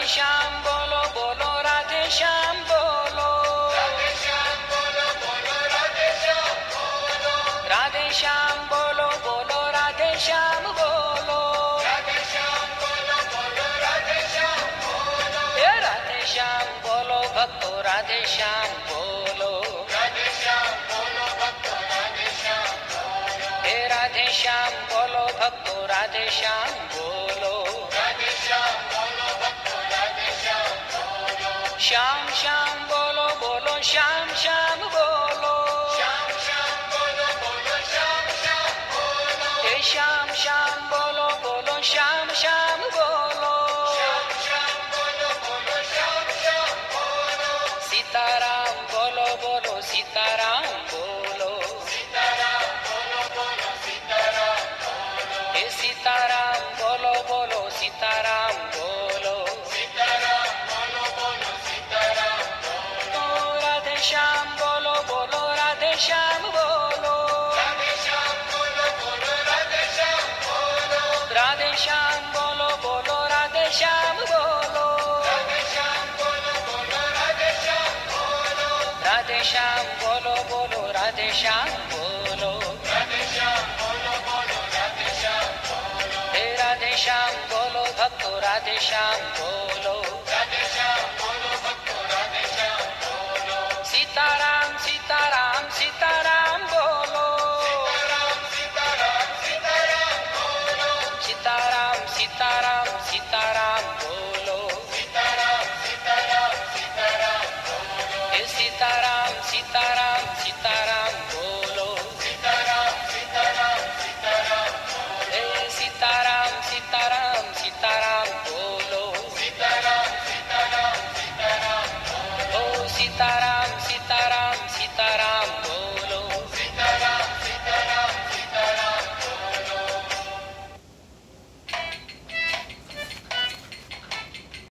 श्याम बोलो बोलो राधे श्याम बोलो, राधे श्याम बोलो बोलो राधे श्याम बोलो, राधे श्याम बोलो बोलो राधे श्याम बोलो, राधे श्याम बोलो बोलो राधे श्याम बोलो, हे राधे श्याम बोलो भक्तो राधे श्याम बोलो, राधे श्याम बोलो भक्तो राधे श्याम बोलो, हे राधे श्याम बोलो भक्तो राधे श्याम बोलो, राधे श्याम बोलो भक्तो राधे श्याम बोलो, श्याम श्याम बोलो बोलो श्याम श्याम बोलो, श्याम श्याम बोलो बोलो श्याम श्याम बोलो, हे श्याम श्याम बोलो बोलो श्याम श्याम बोलो, श्याम श्याम बोलो बोलो श्याम श्याम बोलो, सीताराम बोलो बोलो सीताराम बोलो, सीताराम बोलो बोलो सीताराम बोलो, हे सीताराम बोलो बोलो सीताराम बोलो, सीताराम बोलो बोलो सीताराम बोलो, ओ राधे श्याम बोलो बोलो राधे श्याम बोलो, राधे श्याम बोलो बोलो राधे श्याम बोलो, राधे श्याम बोलो बोलो राधे श्याम बोलो, राधे श्याम बोलो बोलो राधे श्याम बोलो, राधे श्याम बोलो बोलो राधे श्याम बोलो, राधे श्याम बोलो बोलो राधे श्याम बोलो, हे राधे श्याम बोलो भक्तो राधे श्याम बोलो,